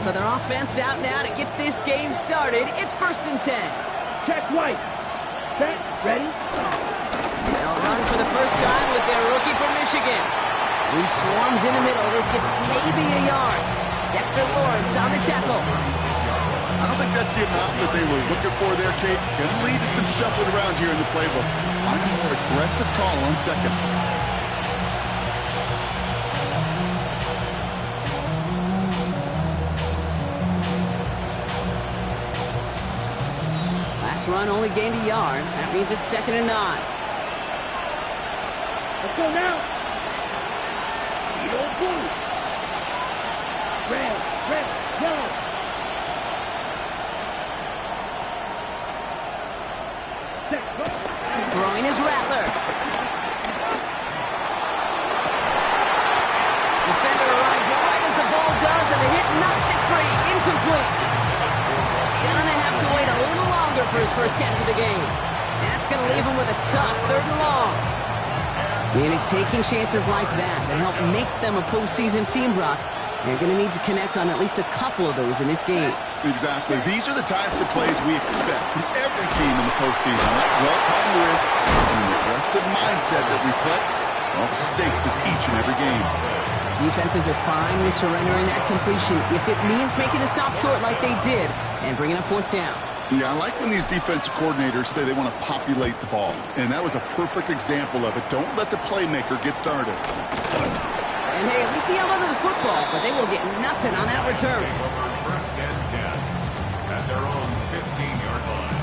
So their offense out now to get this game started. It's 1st and 10. Check right. Set. Ready? They'll run for the first time with their rookie from Michigan. He swarms in the middle. This gets maybe a yard. Dexter Lawrence on the tackle. I don't think that's the amount that they were looking for there, Kate. Going to lead to some shuffling around here in the playbook. Find a more aggressive call on second. Last run only gained a yard. That means it's 2nd and 9. Let's go now. Yellow, blue. Red, yellow. Throwing is Rattler. Defender arrives right as the ball does, and the hit knocks it free. Incomplete. Gonna have to wait a little longer for his first catch of the game. That's gonna leave him with a tough 3rd and long. And he's taking chances like that help make them a postseason team, Brock. They're going to need to connect on at least a couple of those in this game. Exactly. These are the types of plays we expect from every team in the postseason. That well-timed risk and an aggressive mindset that reflects all the stakes of each and every game. Defenses are fine with surrendering that completion if it means making a stop short like they did and bringing up 4th down. Yeah, I like when these defensive coordinators say they want to populate the ball. And that was a perfect example of it. Don't let the playmaker get started. And hey, at least he held onto the football, but they will get nothing on that return. 1st and 10 at their own 15-yard line.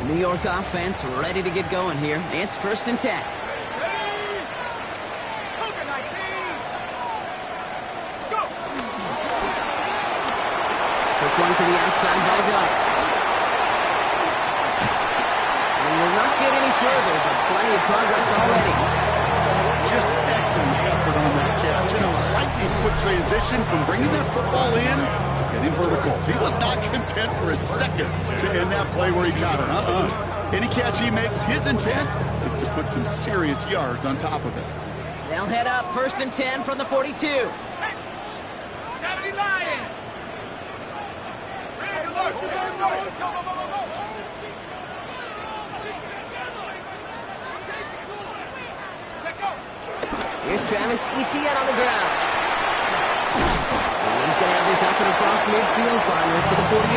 New York offense ready to get going here. It's 1st and 10. Quick one to the outside by Dart. And will not get any further, but plenty of progress already. Just excellent effort on that catch. And a lightning quick transition from bringing that football in to getting vertical. He was not content for a second to end that play where he caught it. Any catch he makes, his intent is to put some serious yards on top of it. They'll head up 1st and 10 from the 42. 70 Lion! Here's Travis Etienne on the ground. And he's going to have this up and across midfield, Barner, to the 48.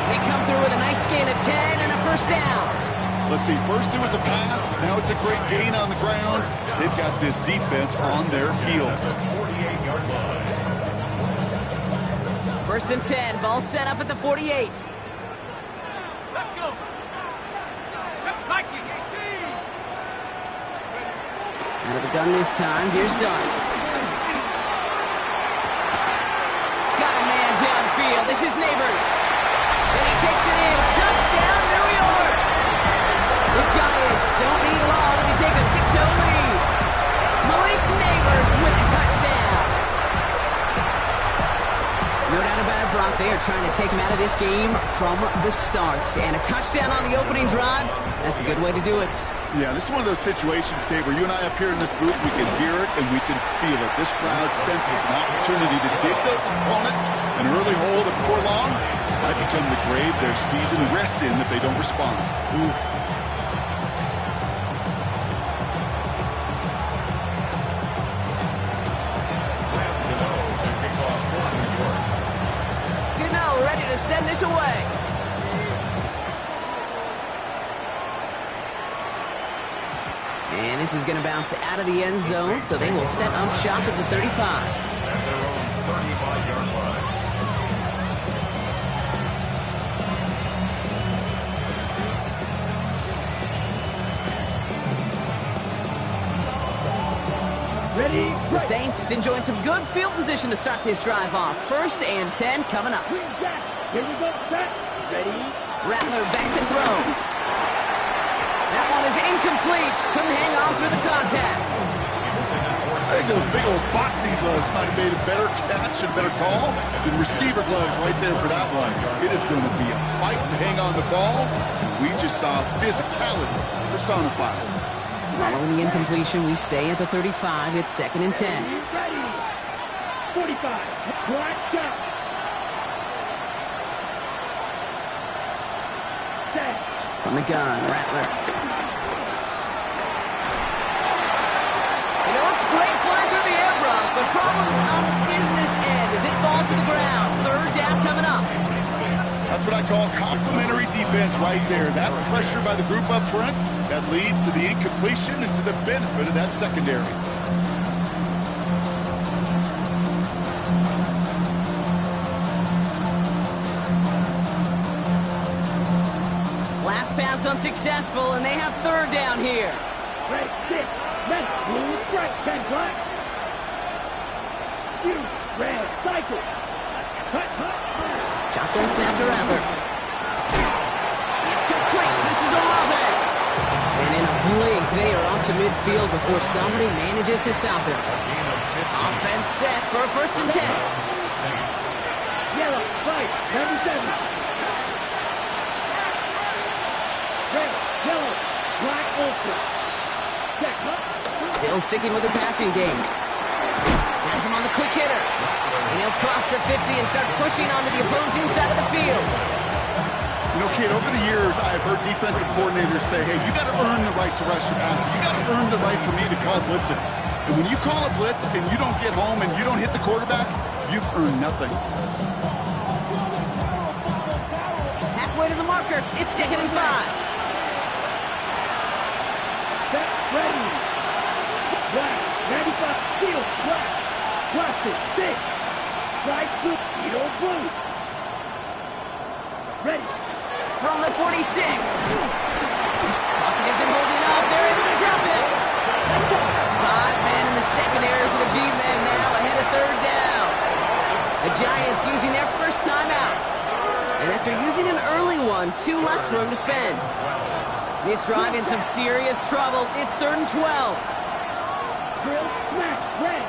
They come through with a nice gain of 10 and a 1st down. Let's see, first it was a pass, now it's a great gain on the ground. They've got this defense on their heels. 48-yard line. 1st and 10, ball set up at the 48. Let's go! Viking 18! Out of the gun this time, here's Dart. Got a man downfield, this is Neighbors. And he takes it in, touchdown New York! The Giants don't need long to take a 6-0 lead. Malik Neighbors with the touchdown. No doubt about it, Brock, they are trying to take him out of this game from the start. And a touchdown on the opening drive, that's a good way to do it. Yeah, this is one of those situations, Kate, where you and I up here in this booth, we can hear it and we can feel it. This crowd senses an opportunity to dig those opponents an early hole that before long might become the grave their season rests in if they don't respond. Gano ready to send this away. And this is going to bounce out of the end zone, so they will set up shop at the 35. At their own 35-yard line. Ready? The Saints enjoying some good field position to start this drive off. 1st and 10 coming up. Green Jack! Here we go. Set. Ready. Rattler back to throw. That one is incomplete. Couldn't hang on through the contact. I think those big old boxing gloves might have made a better catch and better call than receiver gloves right there for that one. It is going to be a fight to hang on the ball. We just saw physicality personified. Following the incompletion, we stay at the 35. It's 2nd and 10. Ready. 45. Black shot. Set. From the gun, Rattler. Great fly through the air, Brock, but problems on the business end as it falls to the ground. 3rd down coming up. That's what I call complimentary defense right there. That pressure by the group up front, that leads to the incompletion and to the benefit of that secondary. Last pass unsuccessful, and they have 3rd down here. Right, 6. Left, blue, right, 10 black. You, red, cycle. Cut. Shotgun snap to Rattler. It's complete. This is Olave. And in a blink, they are off to midfield before somebody manages to stop him. Offense set for a 1st and 10. Yellow, right, 97. Red, yellow, black, ultra. Check, Still sticking with the passing game. Has him on the quick hitter. And he'll cross the 50 and start pushing onto the opposing side of the field. You know, kid, over the years, I've heard defensive coordinators say, hey, you got to earn the right to rush your passer. You got to earn the right for me to call blitzes. And when you call a blitz and you don't get home and you don't hit the quarterback, you've earned nothing. Halfway to the marker. It's 2nd and 5. Set, ready. Black, 95, steel, black. Plastic, 6. Bright blue, steel, blue. Ready. From the 46. Bucket isn't holding up. They're able to drop it. 5 men in the secondary for the G-men now ahead of 3rd down. The Giants using their first timeout. And after using an early one, 2 left for him to spend. This drive in some serious trouble. It's 3rd and 12. Drill, smack, red.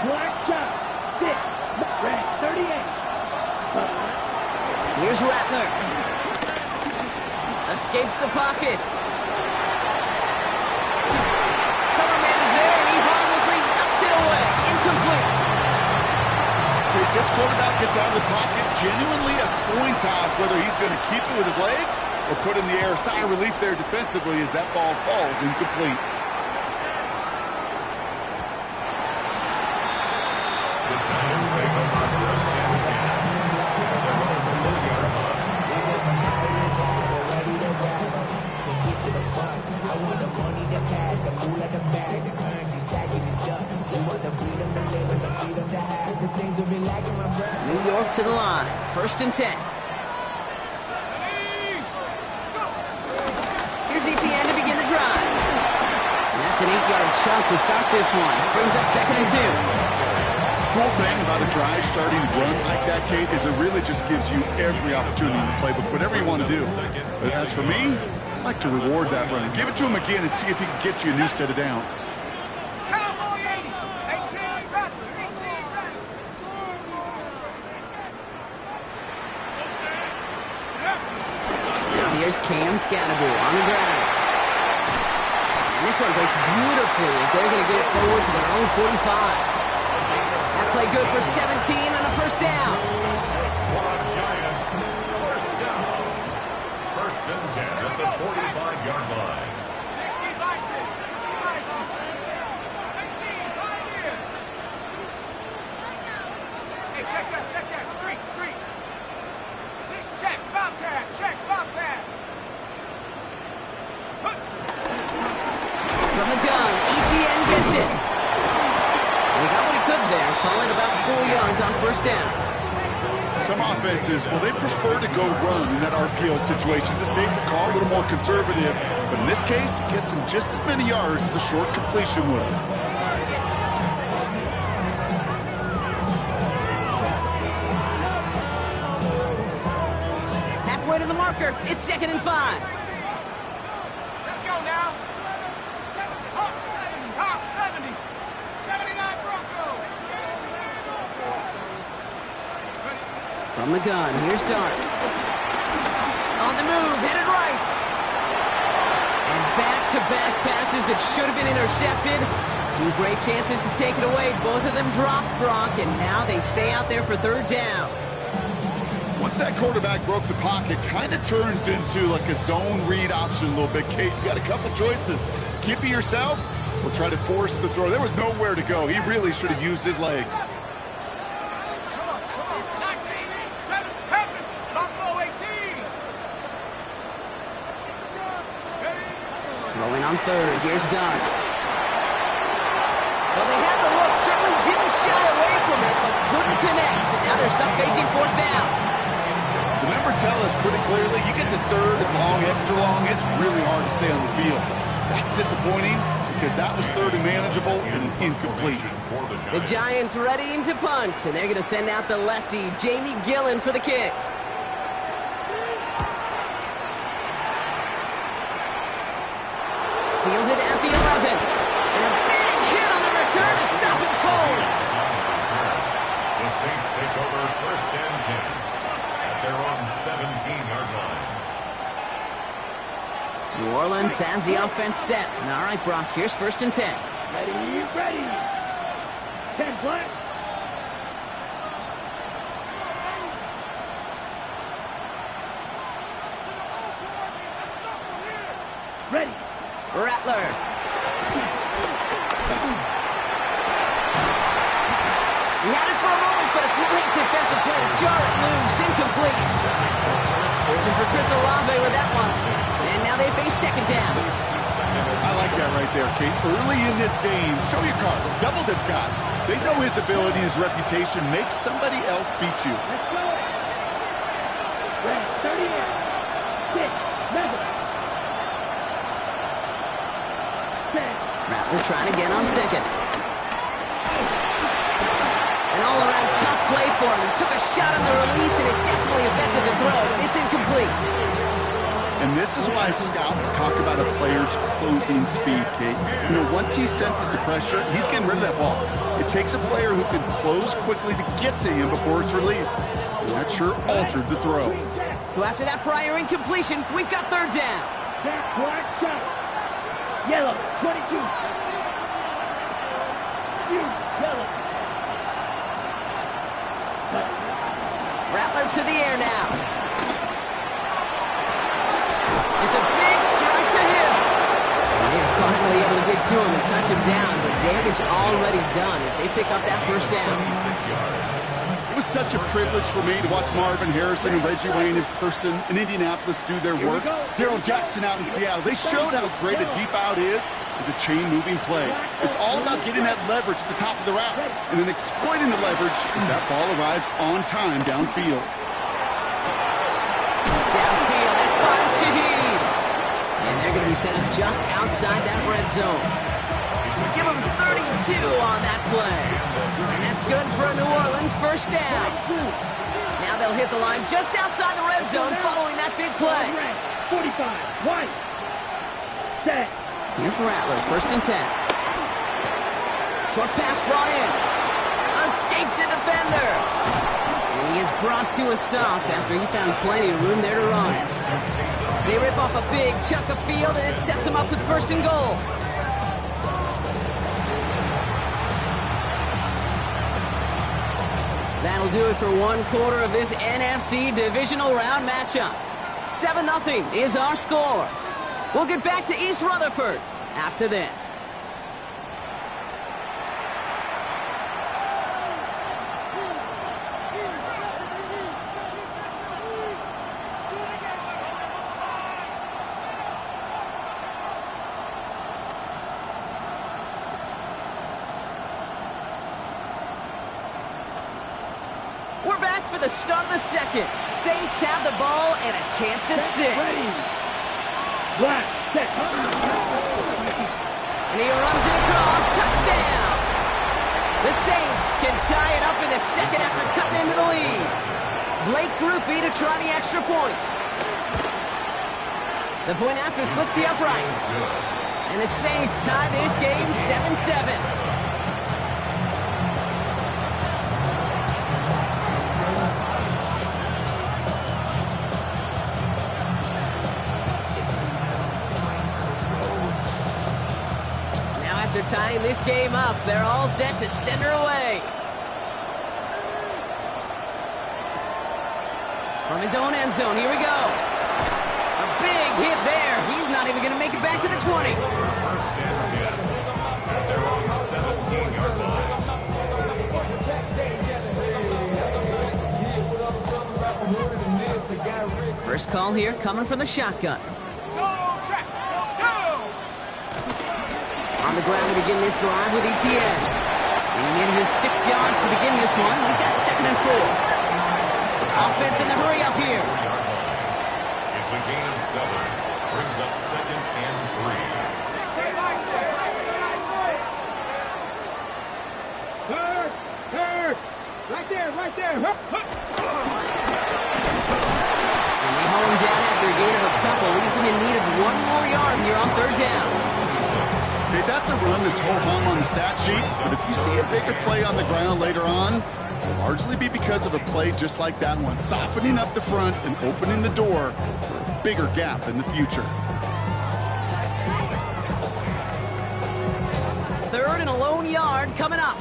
Black shot, 6. Red, 38. Here's Rattler. Escapes the pocket. Cover man is there, and he harmlessly knocks it away. Incomplete. This quarterback gets out of the pocket, genuinely a coin toss whether he's going to keep it with his legs or put in the air. Sigh of relief there defensively as that ball falls incomplete. The Giants take over 1st and 10. New York to the line. 1st and 10. Here's ETN to begin the drive. And that's an 8-yard chunk to start this one. Brings up 2nd and 2. Cool thing about a drive starting to run like that, Kate, is it really just gives you every opportunity in the playbook, whatever you want to do. But as for me, I like to reward that run. Give it to him again and see if he can get you a new set of downs. Here's Cam Scatterbury on the ground. And this one breaks beautifully as they're going to get it forward to their own 45. That play good for 17 on a 1st down. Giants, 1st down. 1st and 10 at the 45-yard line. Hey, check that. Street. Check, Bobcat. From the gun, ETN gets it. And he got what he could there, calling about 4 yards on 1st down. Some offenses, well, they prefer to go run in that RPO situation. It's a safer call, a little more conservative. But in this case, it gets him just as many yards as a short completion would have. to the marker. It's 2nd and 5. Let's go now. Hawk 70. Hawk 70. 79 Bronco. From the gun, here's Darts. On the move, headed right. And back-to-back passes that should have been intercepted. 2 great chances to take it away. Both of them dropped, Brock, and now they stay out there for 3rd down. Once that quarterback broke the pocket, kind of turns into like a zone read option a little bit. Kate, you got a couple choices. Keep it yourself or try to force the throw. There was nowhere to go. He really should have used his legs. Throwing on 3rd. Here's Darts. Well, they had the look. Certainly didn't shy away from it, but couldn't connect. And now they're stuck facing 4th down. The numbers tell us pretty clearly, you get to 3rd and long, extra long, it's really hard to stay on the field. That's disappointing because that was 3rd and manageable and incomplete. The Giants readying to punt, and they're going to send out the lefty, Jamie Gillen, for the kick. Fielded at the 11. And a big hit on the return to stop him cold. The Saints take over 1st and 10 at their own 17-yard line. New Orleans has the offense set. All right, Brock, here's 1st and 10. Ready, ready. 10 black. Ready. Rattler. He had it for a moment, but a great defensive play to jar it loose. Incomplete. Searching for Chris Olave with that one. And now they face 2nd down. I like that right there, Kate. Early in this game, show your cards. Double this guy. They know his ability, his reputation. Make somebody else beat you. Let's go. Ready. 38. 6. Level. Rattler trying again on 2nd. An all-around tough play for him. He took a shot on the release, and it definitely affected the throw. It's incomplete. And this is why scouts talk about a player's closing speed, Kate. You know, once he senses the pressure, he's getting rid of that ball. It takes a player who can close quickly to get to him before it's released. And that sure altered the throw. So after that prior incompletion, we've got 3rd down. Back, black, shot. Yellow, 22. Yellow. Rattler to the air now. It's a big strike to him. And they are finally able to get to him and touch him down, but damage already done as they pick up that 1st down. 6 yards. It was such a privilege for me to watch Marvin Harrison and Reggie Wayne in person in Indianapolis do their work. Daryl Jackson out in Seattle. They showed how great a deep out is as a chain-moving play. It's all about getting that leverage at the top of the route and then exploiting the leverage as that ball arrives on time downfield. Downfield, that finds Shaheed. And they're going to be set up just outside that red zone. Give them 32 on that play. And that's good for a New Orleans 1st down. Now they'll hit the line just outside the red zone following that big play. 45. White. Set. Here's Rattler, 1st and 10. Short pass brought in. Escapes a defender. And he is brought to a stop after he found plenty of room there to run. They rip off a big chunk of field, and it sets him up with 1st and goal. That'll do it for 1/4 of this NFC divisional round matchup. 7-0 is our score. We'll get back to East Rutherford after this. We're back for the start of the 2nd. Saints have the ball and a chance at 6. Black, set. And he runs it across. Touchdown! The Saints can tie it up in the 2nd after cutting into the lead. Blake Grupe to try the extra point. The point after splits the uprights. And the Saints tie this game 7-7. After tying this game up, they're all set to send her away. From his own end zone, here we go. A big hit there. He's not even going to make it back to the 20. First and 10. At their own 17-yard line. First call here coming from the shotgun. On the ground to begin this drive with Etienne. Leading in his 6 yards to begin this one. We've got 2nd and 4. Offense in the hurry up here. It's a gain of 7. Brings up 2nd and 3. Third. Right there. And they home down after a gain of a couple. Leaves them in need of 1 more yard here on 3rd down. Okay, that's a run that's ho-hum on the stat sheet, but if you see a bigger play on the ground later on, it'll largely be because of a play just like that one, softening up the front and opening the door for a bigger gap in the future. 3rd and a lone yard coming up.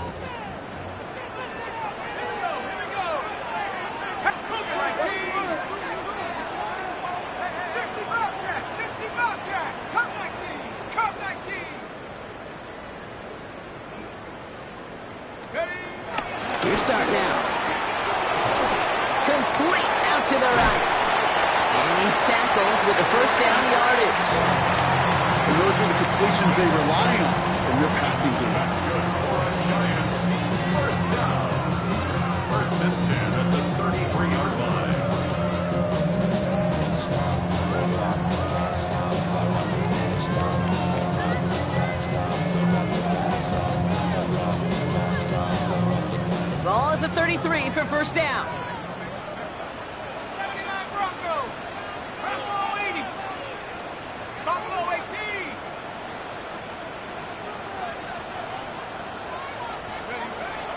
Your start now. Complete out to the right. And he's tackled with the first down yardage. And those are the completions they rely on in their passing game. That's good for a Giants. First down. 1st and 10 at the 33-yard line. Ball at the 33 for first down. 79 Broncos. Buffalo 80. Buffalo 18.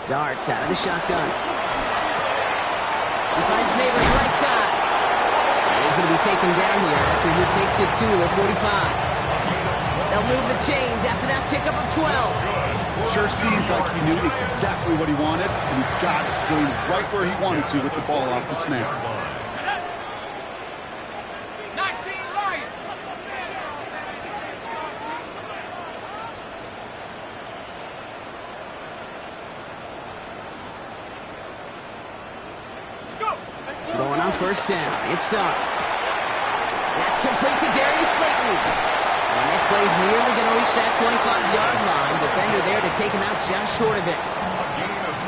Darts out of the shotgun. He finds Neighbors right side. And he's going to be taken down here after he takes it to the 45. They'll move the chains after that pickup of 12. Sure seems like he knew exactly what he wanted, and he got it going right where he wanted to with the ball off the snap. 19 Lions. Going on first down. It starts. That's complete to Darius Slayton. And this play's nearly going to reach that 25-yard line. Defender there to take him out just short of it.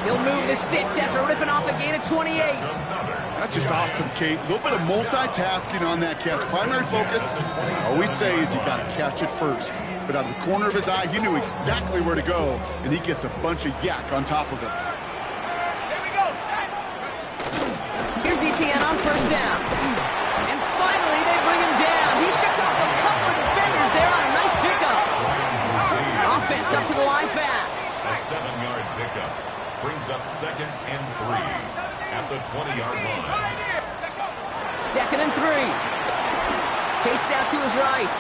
He'll move the sticks after ripping off a gain of 28. That's just awesome, Kate. A little bit of multitasking on that catch. Primary focus, I always say, is you got to catch it first. But out of the corner of his eye, he knew exactly where to go, and he gets a bunch of yak on top of it. Here's Etienne on first down. And finally, they bring him down. He shook off a couple of defenders there on a nice pickup. Offense up to the line fast. A 7-yard pickup. Brings up 2nd and 3 at the 20-yard line. 2nd and 3. Chased out to his right.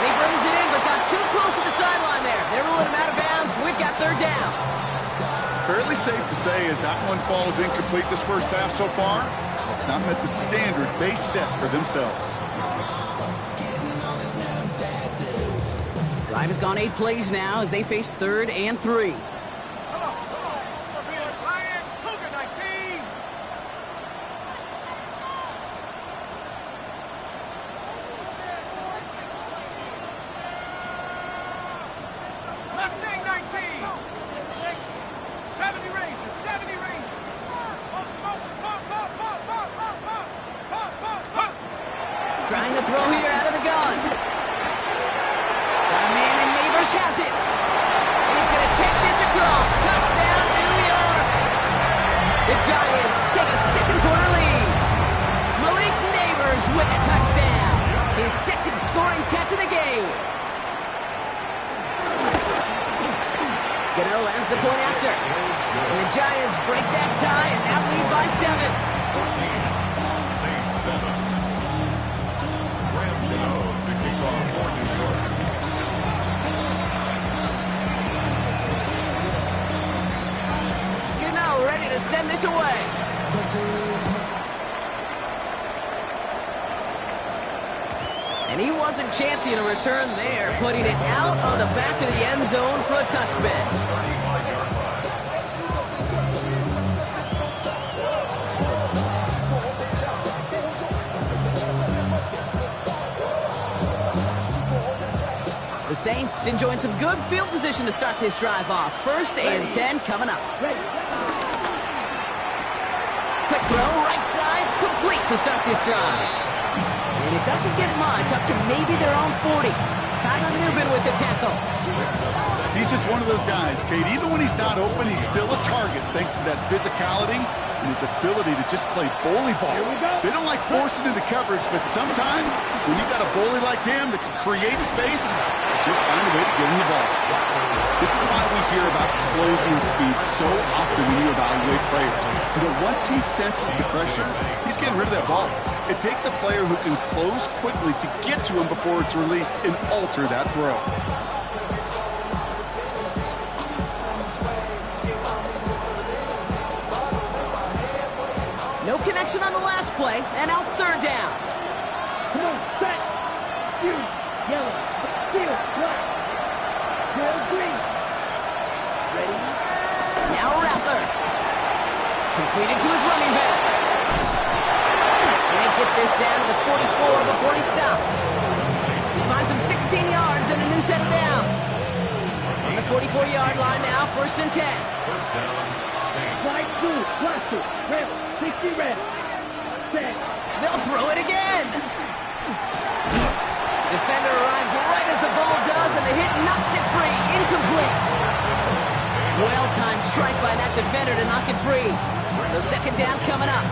He brings it in, but got too close to the sideline there. They're ruling him out of bounds. We've got 3rd down. Fairly safe to say as that one falls incomplete this first half so far, it's not met the standard they set for themselves. Drive has gone 8 plays now as they face 3rd and 3. Mustang 19. 70 Rangers. 70 Rangers. Trying to throw here out of the gun. Got a man and Neighbors has it. And he's going to take this across. Touchdown, New York. The Giants take a second quarter lead. Malik Neighbors Diggs with a touchdown. His second scoring catch of the game. Gano ends the point after. And the Giants break that tie and now lead by 7. 14, Saints 7. Graham Gano to kick off for New York. Gano ready to send this away. And he wasn't chancing a return there, putting it out on the back of the end zone for a touchback. 35-yard line. The Saints enjoying some good field position to start this drive off. 1st and 10 coming up. Quick throw, right side, complete to start this drive. And it doesn't get much, up to maybe their own 40. Tyler Newman with the tackle. He's just one of those guys, Kate. Even when he's not open, he's still a target thanks to that physicality and his ability to just play bully ball. They don't like forcing into coverage, but sometimes when you got a bully like him that can create space, just find a way to get him the ball. This is why we hear about closing speed so often when you evaluate players. You know, once he senses the pressure, he's getting rid of that ball. It takes a player who can close quickly to get to him before it's released and alter that throw. No connection on the last play, and now it's 3rd down. Come on, set. You. Yellow. Field. Black. Gold. Green. Ready. Now Rattler. Completed to his running back. They get this down to the 44 before he stopped. He finds him 16 yards and a new set of downs. On the 44-yard line now, 1st and 10. First down, Saints. Flight 2. Cluster. Red. 60 red. Set. They'll throw it again. Defender arrives right as the ball does, and the hit knocks it free. Incomplete. Well-timed strike by that defender to knock it free. So 2nd down coming up.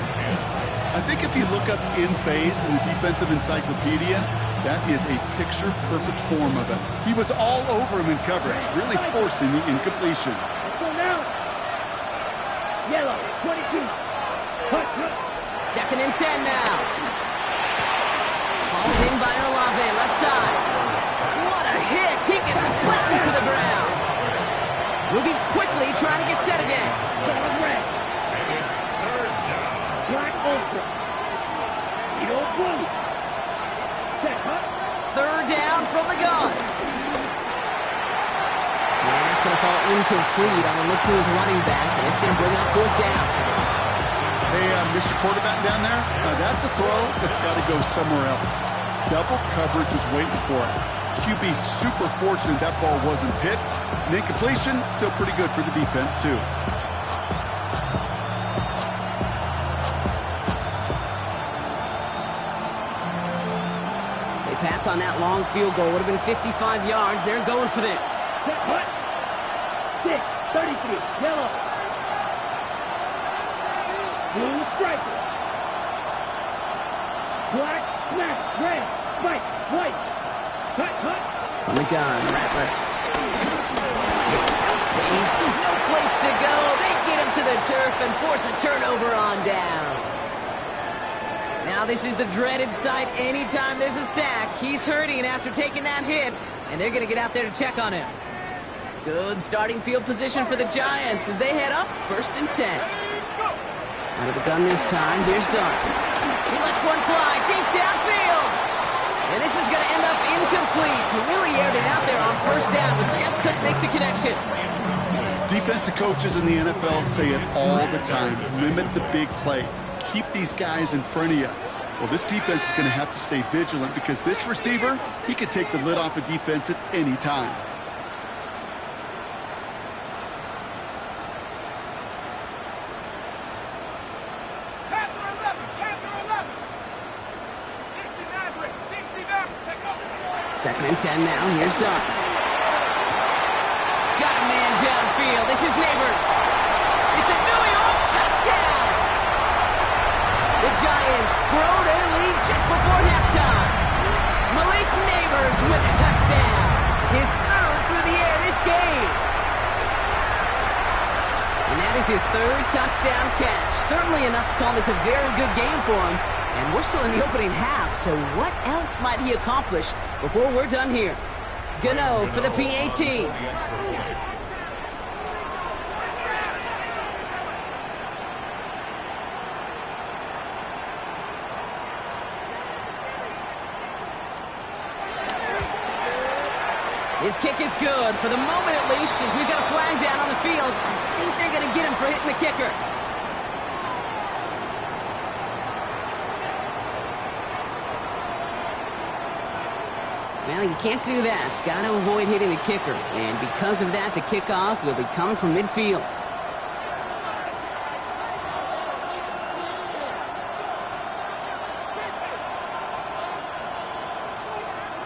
I think if you look up in phase in the defensive encyclopedia, that is a picture-perfect form of it. He was all over him in coverage, really forcing the incompletion. Let's go now. Yellow. 22. Cut. 2nd and 10 now. Hauled in by Olave, left side. What a hit! He gets flattened to the ground. Moving quickly, trying to get set again. Solid red. And it's 3rd down. Black ultra. Eagle blue. Set. Cut. 3rd down from the gun. And that's going to fall incomplete on a look to his running back, and it's going to bring up 4th down. Hey, Mr. Quarterback down there, that's a throw that's got to go somewhere else. Double coverage was waiting for it. QB super fortunate that ball wasn't picked. And incompletion, still pretty good for the defense, too. They pass on that long field goal. Would have been 55 yards. They're going for this. Set. Cut. 6. 33. Yellow. Blue striker. Black, smash, red, white, white. Cut. On the gun, Rattler. Stays, no place to go. They get him to the turf and force a turnover on downs. Now this is the dreaded sight anytime there's a sack. He's hurting after taking that hit, and they're going to get out there to check on him. Good starting field position for the Giants as they head up 1st and 10. Out of the gun this time, here's Dart. He lets one fly deep downfield. And this is going to end up incomplete. He really aired it out there on 1st down, but just couldn't make the connection. Defensive coaches in the NFL say it all the time. Limit the big play. Keep these guys in front of you. Well, this defense is going to have to stay vigilant because this receiver, he could take the lid off a defense at any time. Second and 10 now. Here's Dart. Got a man downfield. This is Neighbors. It's a New York touchdown. The Giants grow their lead just before halftime. Malik Neighbors with a touchdown. His third through the air this game. And that is his third touchdown catch. Certainly enough to call this a very good game for him. And we're still in the opening half, so what else might he accomplish before we're done here? Gano for the PAT. His kick is good, for the moment at least, as we've got a flag down on the field. I think they're going to get him for hitting the kicker. Well, you can't do that. Got to avoid hitting the kicker. And because of that, the kickoff will be coming from midfield.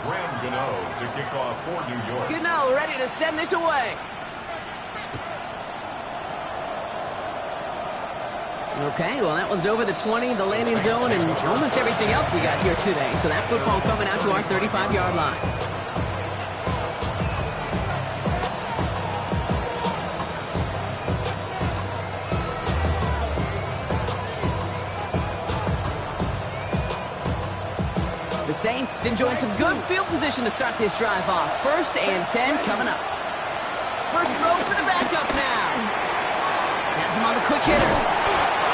Graham Gano to kick off for New York. Gano ready to send this away. Okay, well, that one's over the 20, the landing zone, and almost everything else we got here today. So that football coming out to our 35-yard line. The Saints enjoying some good field position to start this drive off. 1st and 10 coming up. First throw for the backup now. Has him on the quick hitter.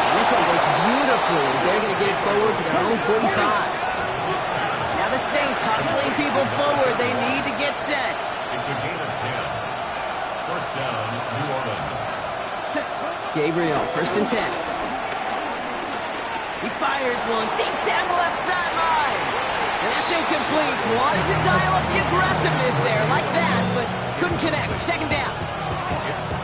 And this one works beautifully as they're going to get it forward to their own 45. Now the Saints hustling people forward. They need to get set. It's a gain of 10. First down, New Orleans. Gabriel, 1st and 10. He fires one deep down the left sideline. And that's incomplete. Wanted to dial up the aggressiveness there like that, but couldn't connect. 2nd down.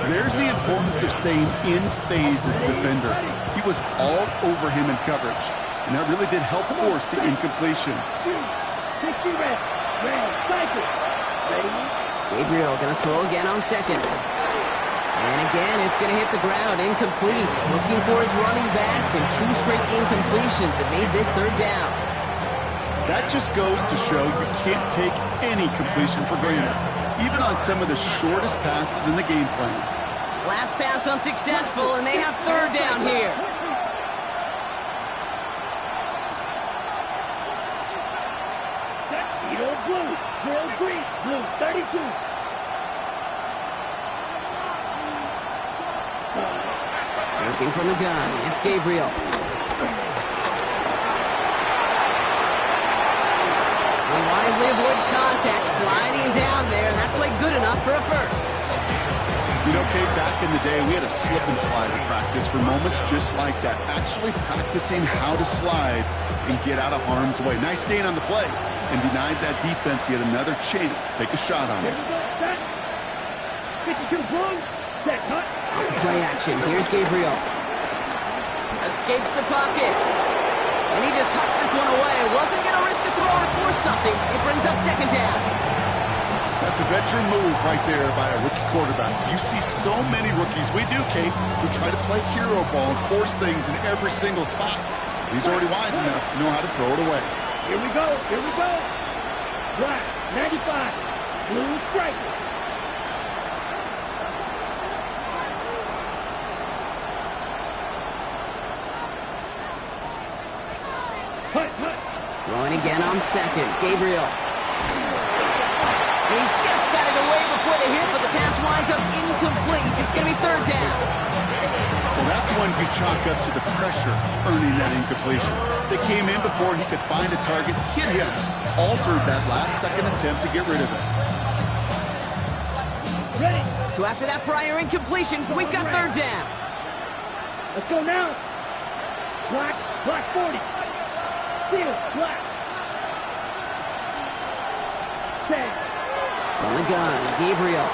There's the importance of staying in phase as a defender. He was all over him in coverage, and that really did help force the incompletion. Gabriel going to throw again on 2nd. And again, it's going to hit the ground. Incomplete. Looking for his running back, and 2 straight incompletions have made this 3rd down. That just goes to show you can't take any completion for granted, even on some of the shortest passes in the game plan. Last pass unsuccessful, and they have 3rd down here. Blue, 32. Looking from the gun, it's Gabriel. He wisely avoids contact, sliding down there, and that played good enough for a 1st. You know, Kate, back in the day, we had a slip and slide in practice for moments just like that. Actually practicing how to slide and get out of harm's way. Nice gain on the play, and denied that defense yet another chance to take a shot on it. 52 Blue, set, cut. Off the play action, here's Gabriel. Escapes the pocket. And he just hucks this one away. Wasn't going to risk a throw or force something. It brings up 2nd down. That's a veteran move right there by a rookie quarterback. You see so many rookies, we do, Kate, who try to play hero ball and force things in every single spot. He's already wise enough to know how to throw it away. Here we go. Black, 95. Blue striker. Throwing again on 2nd. Gabriel. He just got it away before the hit, but the pass winds up incomplete. It's going to be 3rd down. Well, that's one you chalk up to the pressure earning that incompletion. They came in before he could find a target, hit him, altered that last-second attempt to get rid of it. Ready. So after that prior incompletion, we've got 3rd down. Let's go now. Black 40. Steel, black. 10. On the gun, Gabriel.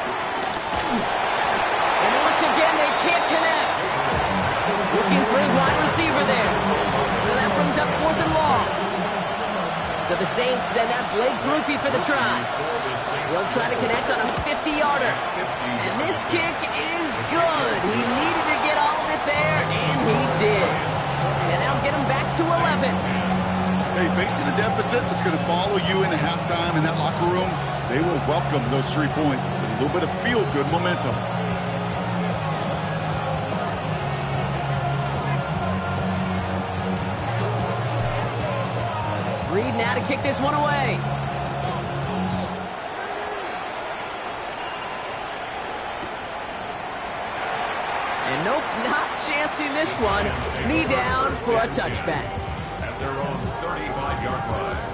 And once again, they can't connect. Looking for his wide receiver there. So that brings up 4th and long. So the Saints send out Blake Grupe for the try. He'll try to connect on a 50-yarder. And this kick is good. He needed to get all of it there, and he did. And that'll get him back to 11. Hey, facing a deficit that's going to follow you into halftime in that locker room, they will welcome those 3 points and a little bit of feel-good momentum. Reed now to kick this one away. And nope, not chancing this one. Knee down for a touchback. At their own 35-yard line.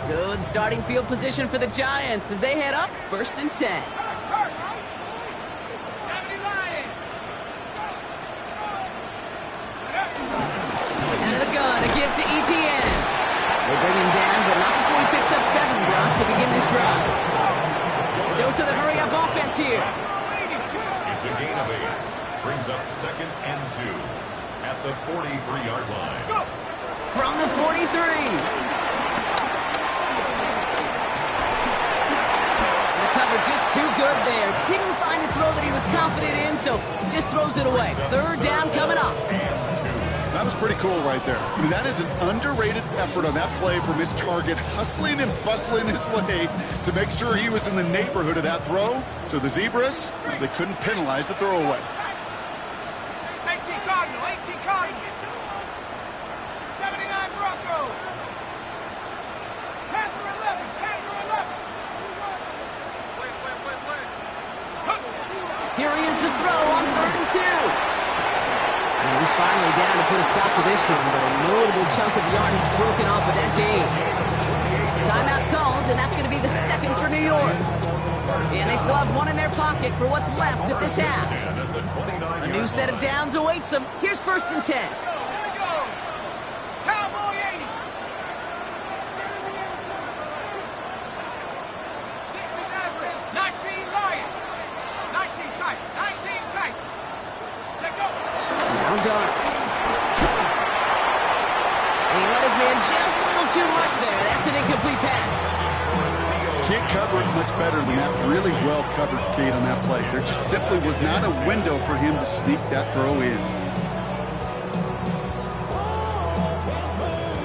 Good starting field position for the Giants as they head up 1st and 10. Out of the gun, a give to ETN. They bring him down, but not before he picks up 7, Brock, to begin this drive. A dose of the hurry-up offense here. It's a gain of 8. Brings up 2nd and 2 at the 43-yard line. From the 43. Just too good there. Didn't find a throw that he was confident in, so just throws it away. 3rd down coming up. That was pretty cool right there. I mean, that is an underrated effort on that play from his target, hustling and bustling his way to make sure he was in the neighborhood of that throw. So the Zebras, they couldn't penalize the throwaway. 18 Cardinal, 18 Cardinal. 79 Broncos. Panther 11, Panther 11. Here he is to throw on 3rd and 2. And he's finally down to put a stop to this one, but a notable chunk of yardage broken off of that game. Timeout called, and that's going to be the 2nd for New York. And they still have 1 in their pocket for what's left of this half. A new set of downs awaits them. Here's 1st and 10. Cowboy 80. 19 Lion. 19 tight. 19 tight. Check go. Now Darts. And he let his man just a little too much there. That's an incomplete pass. Can't cover it much better than that. Really well covered, Kate, on that play. There just simply was not a window for him to sneak that throw in.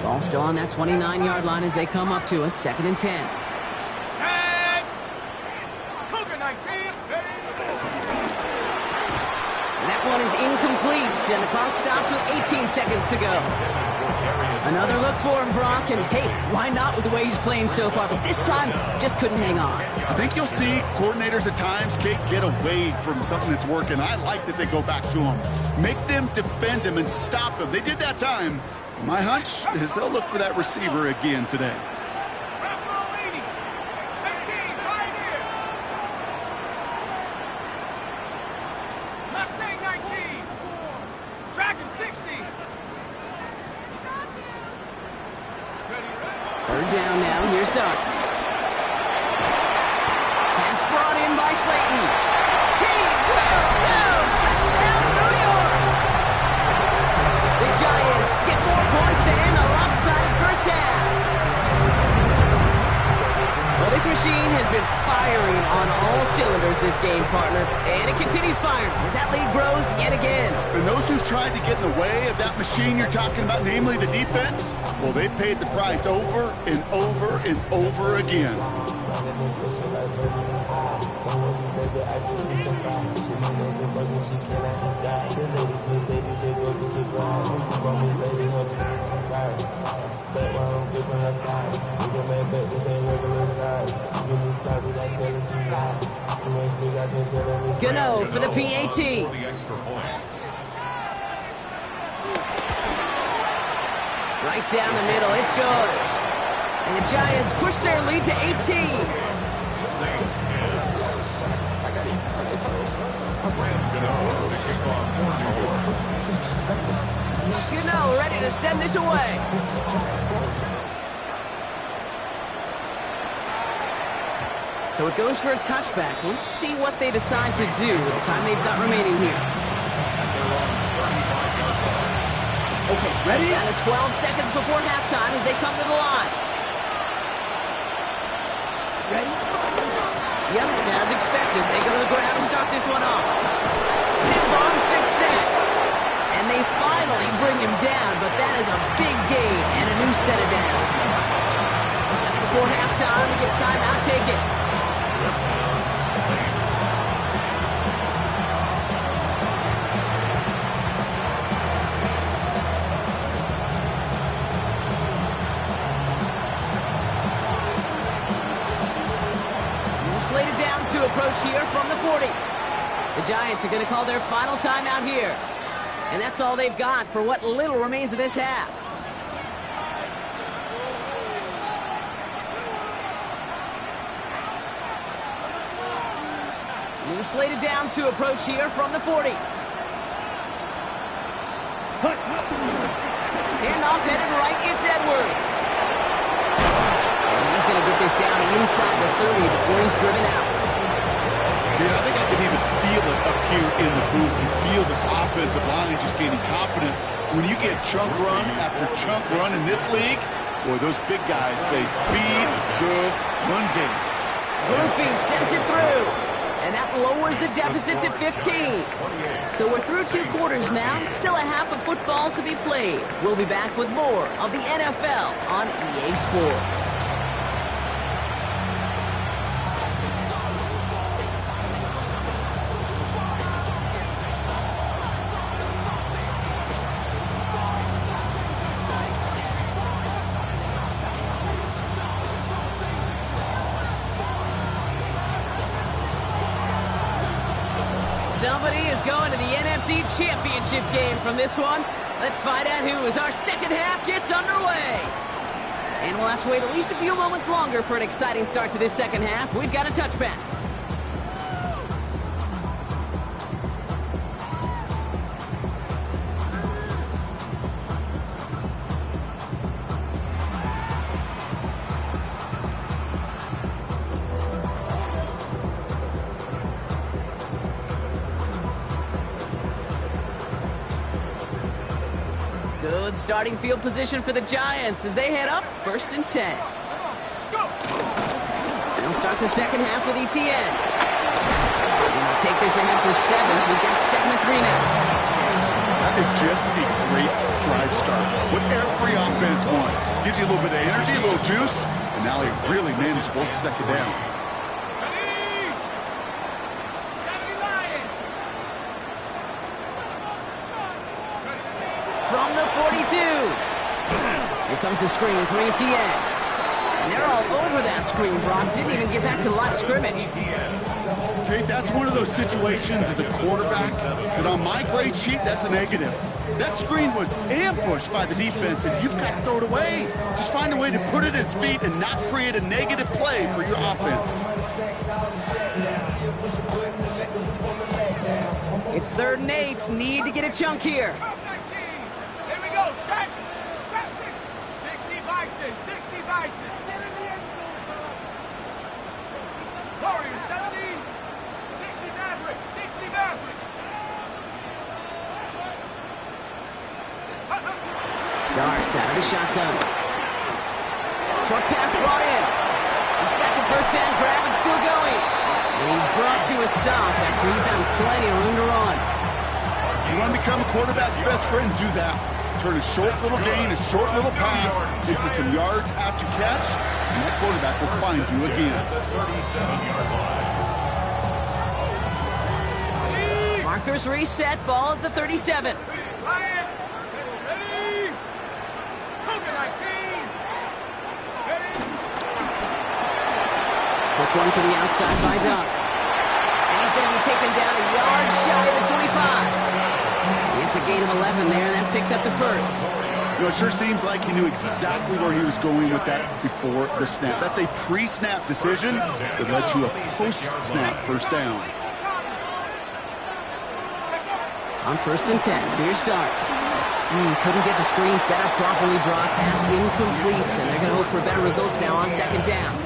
Ball still on that 29-yard line as they come up to it. 2nd and 10. Set. Cougar 19. That one is incomplete, and the clock stops with 18 seconds to go. Another look for him, Brock, and hey, why not with the way he's playing so far? But this time, just couldn't hang on. I think you'll see coordinators at times, Kate, get away from something that's working. I like that they go back to him. Make them defend him and stop him. They did that time. My hunch is they'll look for that receiver again today. Down now, here's Dux. Pass brought in by Slayton. He will go! Touchdown, New York! The Giants get more points to end a lopsided first half. Well, this machine has been firing on all cylinders this game, partner. And it continues firing as that lead grows yet again. And those who've tried to get in the way of that machine you're talking about, namely the defense, well, they paid the price over and over and over again. Gano for the PAT. Right down the middle, it's good. And the Giants push their lead to 18. Gano ready to send this away. So it goes for a touchback. Let's see what they decide to do with the time they've got remaining here. Okay. Ready? Down to 12 seconds before halftime as they come to the line. Ready? Yep, as expected, they go to the ground to start this one off. Stiff arm success. And they finally bring him down, but that is a big gain and a new set of down. Just before halftime, we get a timeout, take it. Saints. Slated downs to approach here from the 40. The Giants are going to call their final timeout here. And that's all they've got for what little remains of this half. New slated downs to approach here from the 40. Handoff headed right, it's Edwards. He's going to get this down inside the 30 before he's driven out. Yeah, I think I can even feel it up here in the booth. You feel this offensive line just gaining confidence. When you get chunk run after chunk run in this league, boy, those big guys say, feed the run game. Boothby sends it through. And that lowers the deficit to 15. So we're through 2 quarters now. Still a half of football to be played. We'll be back with more of the NFL on EA Sports. Somebody is going to the NFC Championship game from this one. Let's find out who as our second half gets underway. And we'll have to wait at least a few moments longer for an exciting start to this second half. We've got a touchback. Good starting field position for the Giants as they head up 1st and 10. They'll start the second half with ETN. They'll take this ahead for 7. We've got 2nd and 3 now. That is just a great drive start. What every offense wants. Gives you a little bit of energy, a little juice, and now a really manageable second down. From the 42. Here comes the screen for ETN. And they're all over that screen, Brock. Didn't even get back to the line of scrimmage. Okay, that's one of those situations as a quarterback, but on my grade sheet, that's a negative. That screen was ambushed by the defense, and you've got to throw it away. Just find a way to put it at his feet and not create a negative play for your offense. It's 3rd and 8. Need to get a chunk here. Here we go. Check. Check 60 Bison. 60 Bison. Warriors 70. 60 Maverick. 60 Maverick. Darts out of the shotgun. Short pass brought in. He's got the first down grab and still going. And he's brought to a stop after he found plenty of room to run. You want to become a quarterback's best friend, do that. Turn a short little gain, a short little pass into some yards after catch, and that quarterback will find you again. Markers reset, ball at the 37. Ryan. Ready. Cougar 19. Ready. Quick one to the outside by Dux. And he's going to be taken down a yard shy of the 25. It's a gain of 11 there, and that picks up the first. You know, it sure seems like he knew exactly where he was going with that before the snap. That's a pre-snap decision that led to a post-snap first down. On 1st and 10, here's Dart. Couldn't get the screen set up properly, Brock. Pass incomplete, and they're going to hope for better results now on 2nd down.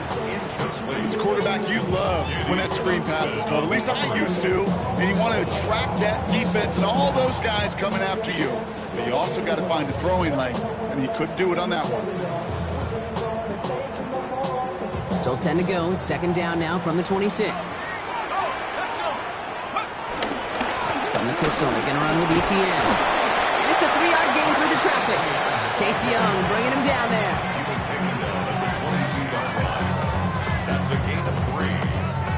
It's a quarterback you love when that screen pass is called. At least I used to. And you want to attract that defense and all those guys coming after you. but you also got to find a throwing lane, and he couldn't do it on that one. Still 10 to go. It's second down now from the 26. From the pistol, they're going to run with Etienne. And it's a 3-yard gain through the traffic. Chase Young bringing him down there. He was taken down at the 22-yard line. That's a gain of 3.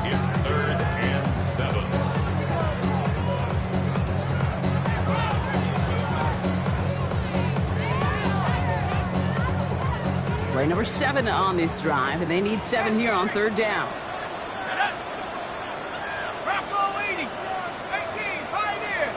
It's 3rd and 7. Play number 7 on this drive, and they need 7 here on 3rd down. Bronco 80, 18, Pioneer.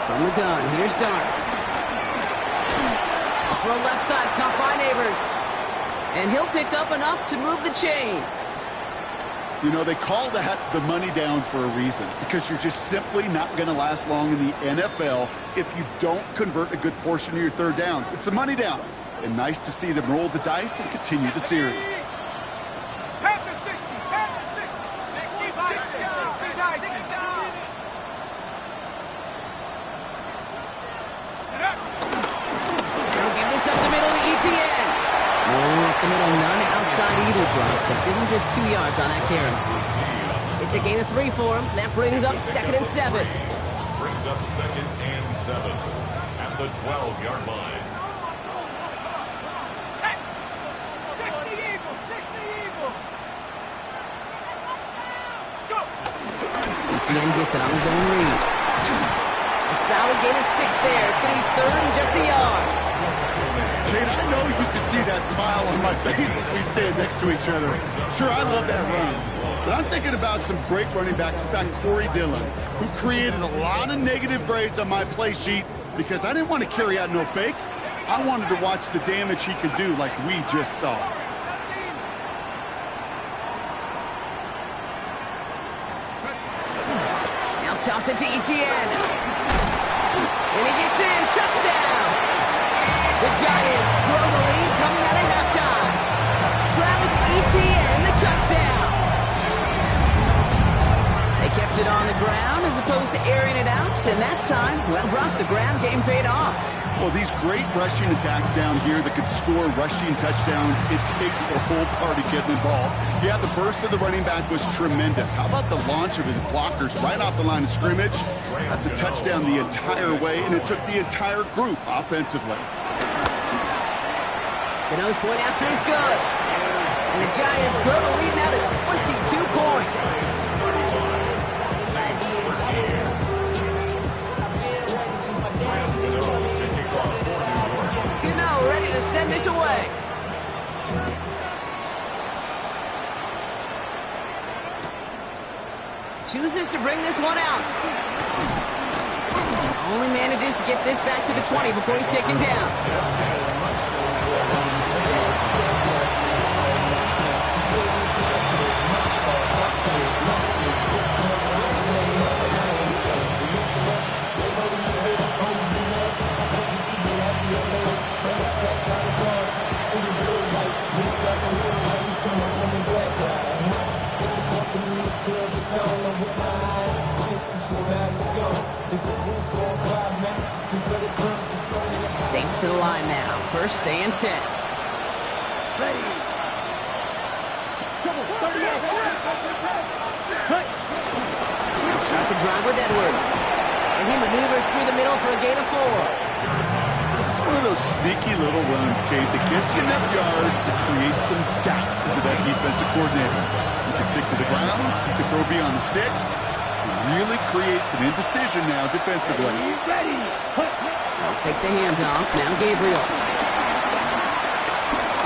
From the gun, here's Dart. For a left side, caught by Neighbors. And he'll pick up enough to move the chains. You know, they call that the money down for a reason, because you're just simply not going to last long in the NFL if you don't convert a good portion of your 3rd downs. It's the money down. And nice to see them roll the dice and continue the series. Panther 60, Panther 60. 60 Bison, 60 Bison. They'll give this up the middle to Etienne. Oh, up the middle, none outside either, Brock. So give him just 2 yards on that carry. It's a gain of 3 for him. That brings up 2nd and 7. Brings up 2nd and 7 at the 12-yard line. 60 Eagle, 60 Eagle. Let's go. Etienne gets it on his own read. A solid gain of 6 there. It's going to be 3rd and just a yard. Kate, I know you can see that smile on my face as we stand next to each other. Sure, I love that run. But I'm thinking about some great running backs. In fact, Corey Dillon, who created a lot of negative grades on my play sheet because I didn't want to carry out no fake. I wanted to watch the damage he could do like we just saw. Now toss it to Etienne. And he gets in. Touchdown. The Giants grow the lead coming out of halftime. Travis Etienne, the touchdown. They kept it on the ground as opposed to airing it out, and that time, well, Brock, the ground game paid off. Well, these great rushing attacks down here that could score rushing touchdowns, it takes the whole party getting involved. Yeah, the burst of the running back was tremendous. How about the launch of his blockers right off the line of scrimmage? That's a touchdown the entire way, and it took the entire group offensively. The nose point after is good. And the Giants grow the lead now to 22 points. Gano ready to send this away. Chooses to bring this one out. Only manages to get this back to the 20 before he's taken down. Saints to the line now. 1st and 10. He'll start the drive with Edwards. And he maneuvers through the middle for a gain of 4. It's one of those sneaky little runs, Kate, that gets you enough yards to create some doubt into that defensive coordinator. You can stick to the ground, you can throw beyond the sticks. It really creates an indecision now defensively. They'll fake the handoff. Now Gabriel.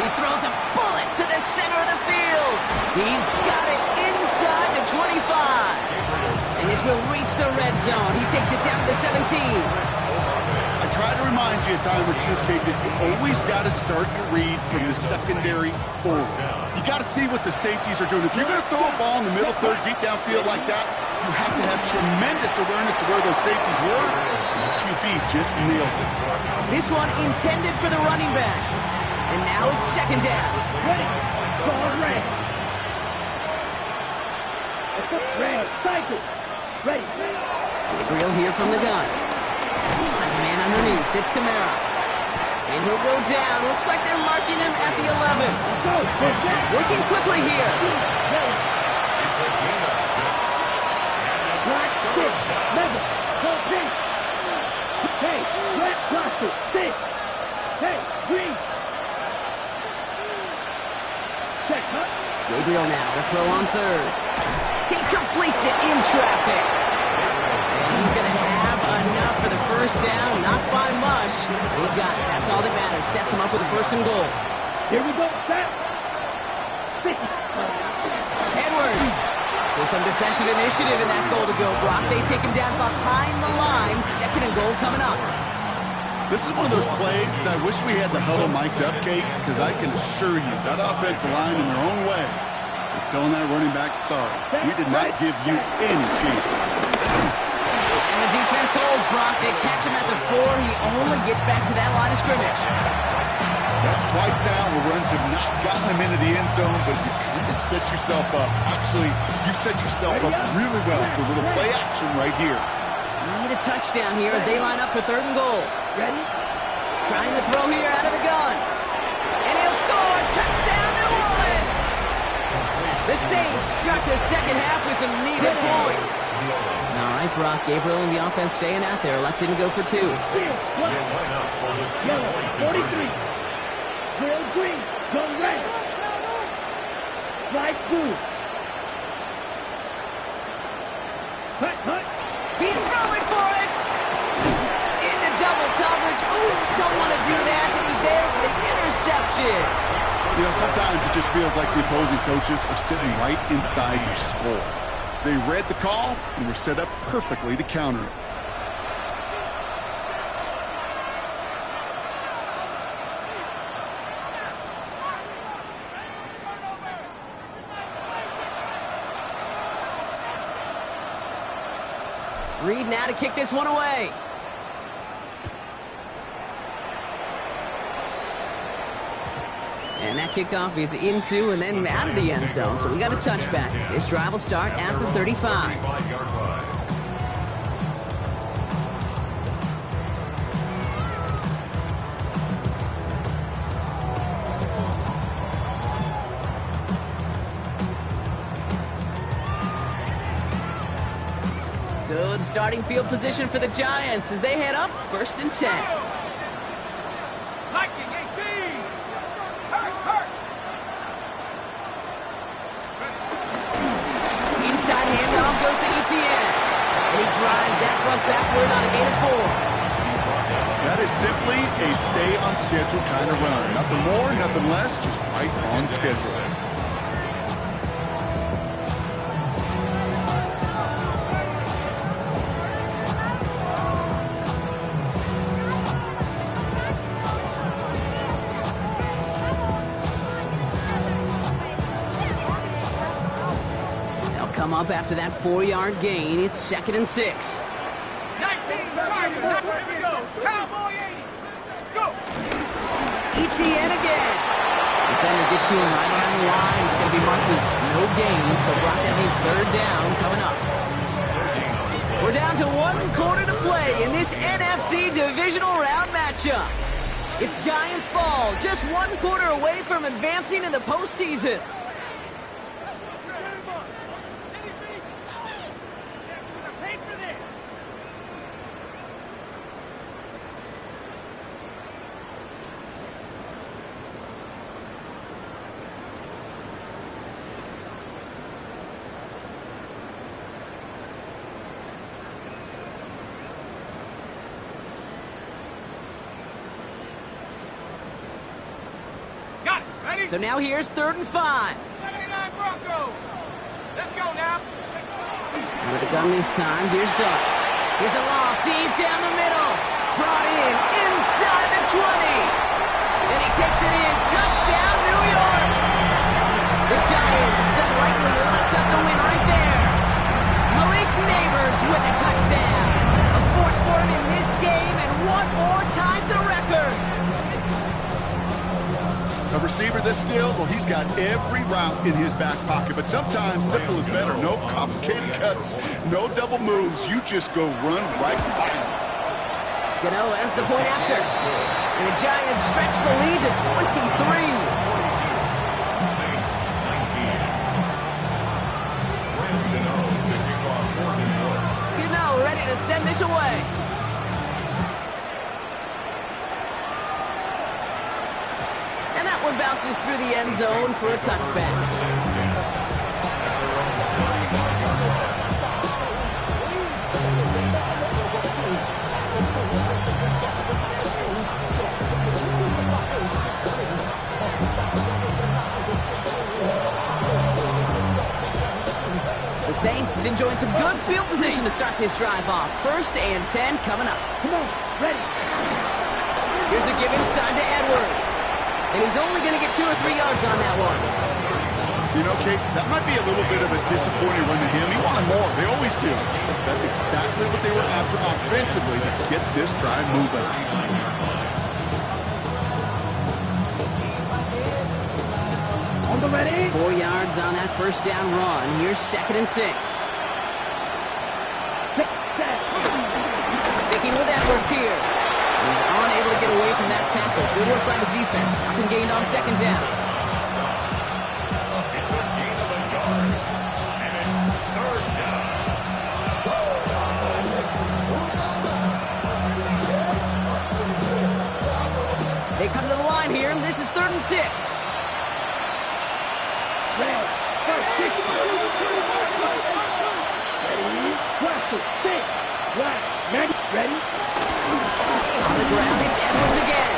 He throws a bullet to the center of the field. He's got it inside the 25. And this will reach the red zone. He takes it down to the 17. I try to remind you a time or two, Kate, that you always got to start your read from the secondary forward. You got to see what the safeties are doing. If you're going to throw a ball in the middle third, deep downfield like that, you have to have tremendous awareness of where those safeties were. And the QB just nailed it. This one intended for the running back. And now it's second down. Ready. Ball red. Red. Cycle. Ready. Gabriel here from the gun. Finds a man underneath. It's Kamara. And he'll go down. Looks like they're marking him at the 11. Working quickly here. It's a gain of 6. Black 6. Level. Go pink. Hey, red plastic. 6. Hey, green. Check, huh? Gabriel now to throw on third. He completes it in traffic. And he's going to have enough for the first down. Not by much. He got it. That's all that matters. Sets him up with a first and goal. Here we go, set. Edwards. So some defensive initiative in that goal to go. Brock, they take him down behind the line. Second and goal coming up. This is one of those plays that I wish we had the huddle mic'd up, Kate, because I can assure you that offensive line in their own way is telling that running back, sorry, we did not give you any chance. And the defense holds, Brock. They catch him at the 4. He only gets back to that line of scrimmage. That's twice now where runs have not gotten them into the end zone, but you kind of set yourself up. Actually, you set yourself up really well for a little play action right here. Need a touchdown here as they line up for third and goal. Ready? Trying to throw here out of the gun. And he'll score. Touchdown, New Orleans. The Saints start the second half with some needed points. All right, Brock. Gabriel and the offense staying out there. Electing to go for 2. Yellow, 43. Real green. Go red. Light blue. Hut. He's throwing for it. Into double coverage. Ooh, don't want to do that. And he's there for the interception. You know, sometimes it just feels like the opposing coaches are sitting right inside your skull. They read the call and were set up perfectly to counter it. Reed now to kick this one away. And that kickoff is into and then out of the end zone. So we got a touchback. This drive will start at the 35. 35-yard line. Good starting field position for the Giants as they head up 1st and 10. Hiking 18. Hurt. Inside handoff goes to Etienne. And he drives that front backward on a gain of 4. That is simply a stay on schedule kind of run. Nothing more, nothing less, just right on schedule. Come up after that 4-yard gain. It's 2nd and 6. 19, target. Here we go. Cowboy 80. Go. Etienne again. Defender gets to him right around the line. It's going to be marked as no gain. So Brock, that means 3rd down coming up. We're down to 1 quarter to play in this NFC divisional round matchup. It's Giants ball. Just 1 quarter away from advancing in the postseason. So now here's 3rd and 5. 79 Broncos. Let's go now. With the gun this time, here's Dux. Here's a loft deep down the middle. Brought in inside the 20. And he takes it in. Touchdown, New York. The Giants likely locked up the win right there. Malik Neighbors with a touchdown. A 4th for him in this game, and 1 more ties the record. A receiver this skilled, well, he's got every route in his back pocket. But sometimes simple is better. No complicated cuts, no double moves. You just go run right by him. Gano ends the point after. And the Giants stretch the lead to 23. Saints 19. Gano to kick off 4th and 1. Gano ready to send this away. And that one bounces through the end zone for a touchback. The Saints enjoying some good field position to start this drive off. 1st and 10 coming up. Come on, ready. Here's a give inside to Edwards. And he's only going to get 2 or 3 yards on that one. You know, Kate, that might be a little bit of a disappointing run to him. He wanted more. They always do. That's exactly what they were after offensively to get this drive moving. On the ready. 4 yards on that 1st down run. Here's 2nd and 6. Sticking with Edwards here. He's unable to get away from that tackle. Good work by the defense. Nothing gained on 2nd down. It's a gain of a yard. And it's 3rd down. They come to the line here. This is 3rd and 6. Ready. First, kick. Ready. Cluster. Six. Right. Ready. On the ground, it's Edwards again.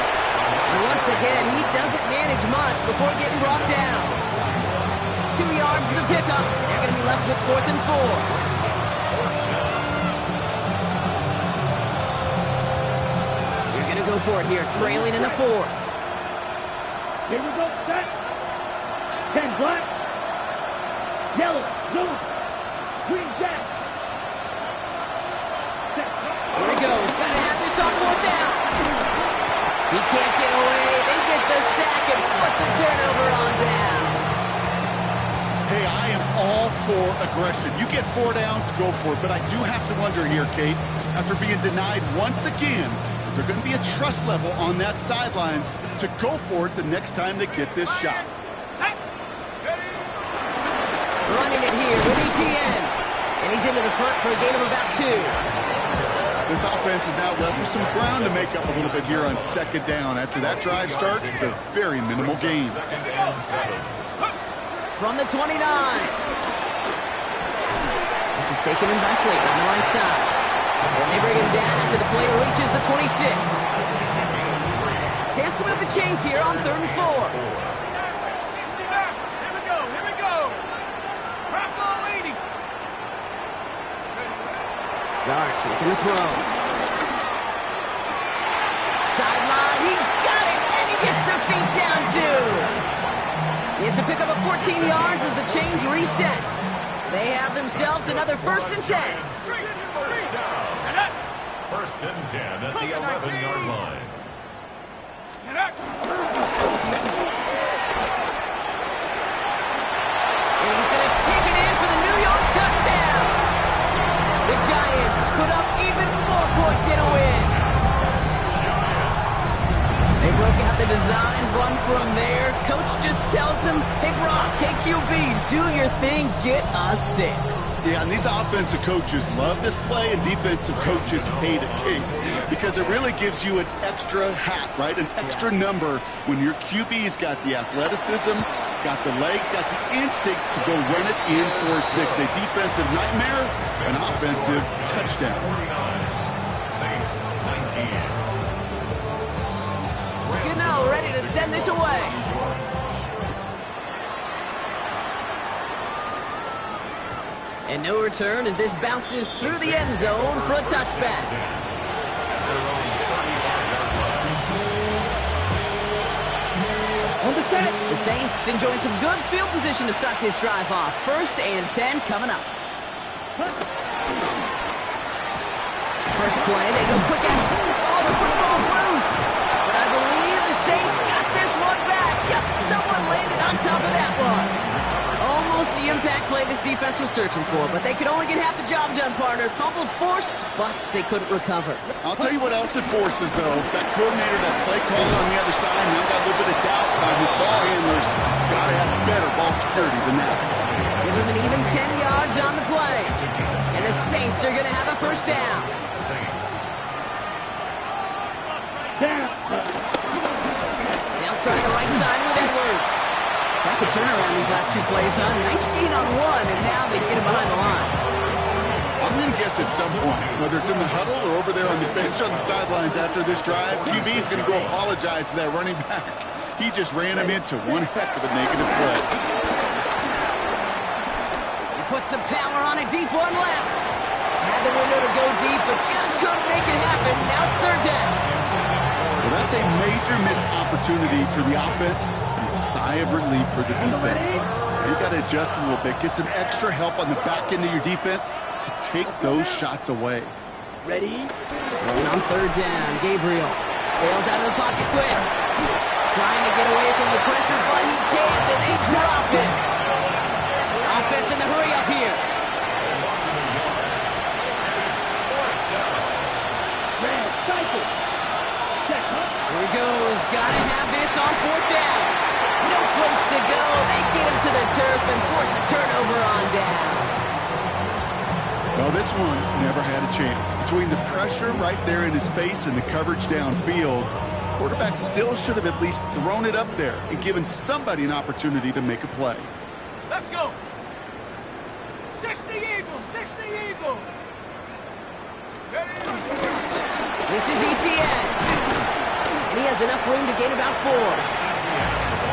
And once again, he doesn't manage much before getting brought down. 2 yards to the pickup. They're going to be left with 4th and 4. You're going to go for it here, trailing in the 4th. Here we go. Set. 10 black. Yellow. Blue. Green jack. Here he goes. Got to have this on 4th down. He can't get away. They get the sack and force a turnover on down. Hey, I am all for aggression. You get 4 downs, go for it. But I do have to wonder here, Kate, after being denied once again, is there going to be a trust level on that sidelines to go for it the next time they get this shot? Running it here with Etienne. And he's into the front for a gain of about 2. This offense is now left with some ground to make up a little bit here on 2nd down. After that drive starts with a very minimal gain. 2nd and 7. From the 29. This is taken in by Slayton on the right side. And they bring him down after the player reaches the 26. Chance to move the chains here on 3rd and 4. Darts making the throw. Sideline, he's got it, and he gets the feet down too. It's a pickup of 14 yards as the chains reset. They have themselves another 1st and 10. 1st and 10 at the 11-yard line. And he's going to take it in for the New York touchdown. The Giants put up even more points in a win. They broke out the design, run from there. Coach just tells him, hey, Brock, KQB, do your thing, get us 6. Yeah, and these offensive coaches love this play, and defensive coaches hate it, Kate, because it really gives you an extra hat, right? An extra number when your QB's got the athleticism, got the legs, got the instincts to go run it in for 6. A defensive nightmare, an offensive touchdown. 49. Saints 19. Gano ready to send this away. And no return as this bounces through the end zone for a touchback. On the set. The Saints enjoying some good field position to start this drive off. 1st and 10 coming up. First play, they go quick at. Oh, the football's loose. But I believe the Saints got this one back. Yep, play this defense was searching for, but they could only get half the job done, partner. Fumble forced, but they couldn't recover. I'll tell you what else it forces, though. That coordinator, that play caller on the other side, now got a little bit of doubt about his ball handlers. Got to have better ball security than that. Give him an even 10 yards on the play. And the Saints are going to have a first down. Saints. They'll try the right side with Edwards. That could turn around these last 2 plays, huh? Nice gain on 1, and now they get him behind the line. I'm going to guess at some point, whether it's in the huddle or over there on the bench on the sidelines after this drive, QB is going to go apologize to that running back. He just ran him into one heck of a negative play. He put some power on a deep one left. Had the window to go deep, but just couldn't make it happen. Now it's third down. Well, that's a major missed opportunity for the offense. Sigh of relief for the defense. You got to adjust a little bit. Get some extra help on the back end of your defense to take those shots away. Ready? And on third down, Gabriel bails out of the pocket quick. Trying to get away from the pressure, but he can't, and they drop it. Offense in the hurry up here. Red, cycle. Check, huh? Here he goes. Gotta have this on fourth down. No place to go. They get him to the turf and force a turnover on down. Well, this one never had a chance. Between the pressure right there in his face and the coverage downfield, quarterback still should have at least thrown it up there and given somebody an opportunity to make a play. Let's go. 60 Eagles, 60 Eagles. This is Etienne. And he has enough room to gain about 4.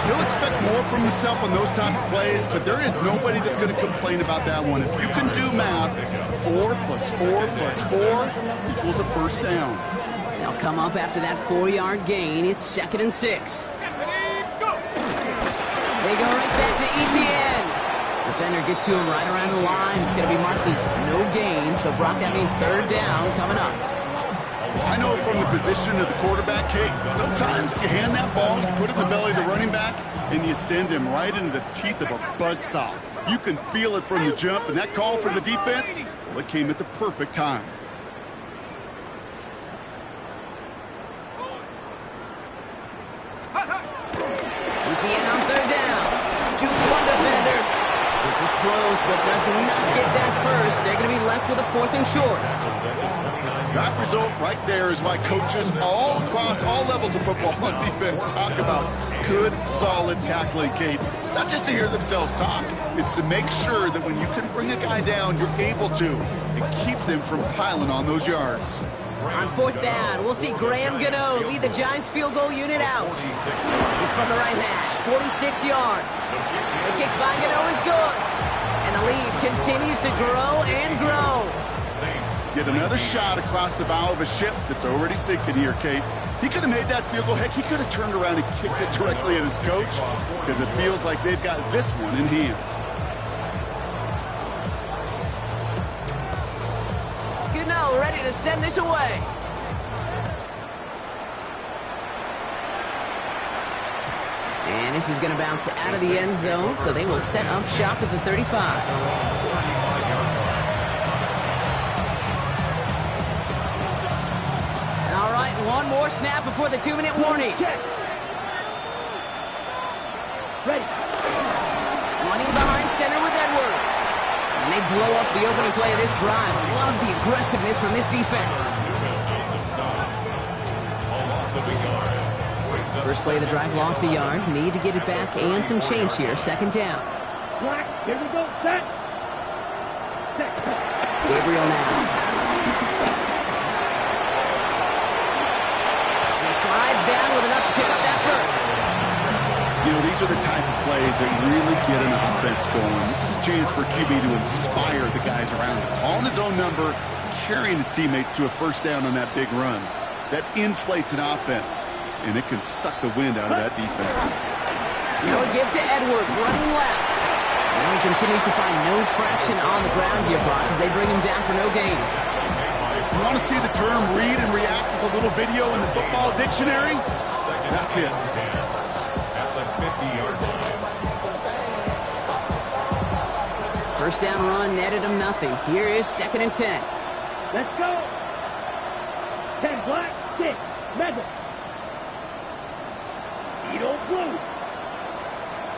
He'll expect more from himself on those type of plays, but there is nobody that's going to complain about that one. If you can do math, 4 plus 4 plus 4 equals a first down. They'll come up after that 4-yard gain. It's 2nd and 6. They go right back to Etienne. Defender gets to him right around the line. It's going to be marked as no gain. So, Brock, that means third down coming up. I know from the position of the quarterback, Kate, sometimes you hand that ball, you put it in the belly of the running back, and you send him right into the teeth of a buzzsaw. You can feel it from the jump, and that call from the defense, well, it came at the perfect time. Etienne on third down. Jukes one defender. This is close, but does not get that first. They're going to be left with a 4th and short. That result right there is why coaches all across all levels of football on defense talk about good, solid tackling, Kate. It's not just to hear themselves talk. It's to make sure that when you can bring a guy down, you're able to, and keep them from piling on those yards. On 4th down, we'll see Graham Gano lead the Giants field goal unit out. It's from the right hash, 46 yards. The kick by Gano is good. And the lead continues to grow and grow. Get another shot across the bow of a ship that's already sinking here, Kate. He could have made that field goal. Heck, he could have turned around and kicked it directly at his coach because it feels like they've got this one in hand. Gano ready to send this away. And this is going to bounce out of the end zone, so they will set up shop at the 35. One more snap before the 2-minute warning. Check. Ready. Running behind center with Edwards. And they blow up the opening play of this drive. Love the aggressiveness from this defense. First play of the drive, lost a yard. Need to get it back and some change here. 2nd down. Black. Here we go. Set. Gabriel now. Slides down with enough to pick up that first. You know, these are the type of plays that really get an offense going. This is a chance for QB to inspire the guys around him. Calling his own number, carrying his teammates to a first down on that big run. That inflates an offense, and it can suck the wind out of that defense. No give to Edwards, running left. And he continues to find no traction on the ground here, Brock, as they bring him down for no gain. You want to see the term read and react with a little video in the football dictionary? That's it. At the 50-yard line. First down run netted him nothing. Here is 2nd and 10. Let's go. 10 black, 6, mega. Edo blue.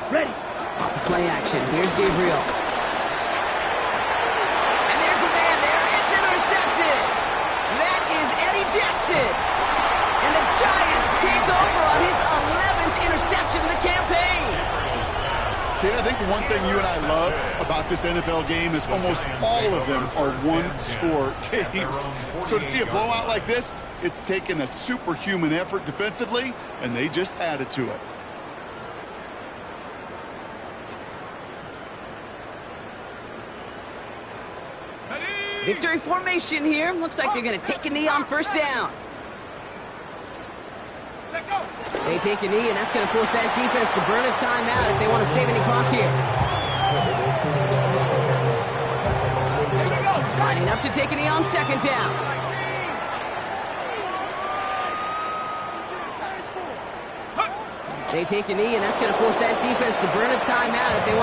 Ready. Off the play action. Here's Gabriel. And there's a man there. It's intercepted. That is Eddie Jackson. And the Giants take over on his 11th interception of the campaign. Kid, I think the one thing you and I love about this NFL game is almost all of them are one-score games. So to see a blowout like this, it's taken a superhuman effort defensively, and they just added to it. Victory formation here. Looks like they're going to take a knee on first down. They take a knee, and that's going to force that defense to burn a timeout if they want to save any clock here. Lining up to take a knee on 2nd down. They take a knee, and that's going to force that defense to burn a timeout if they want to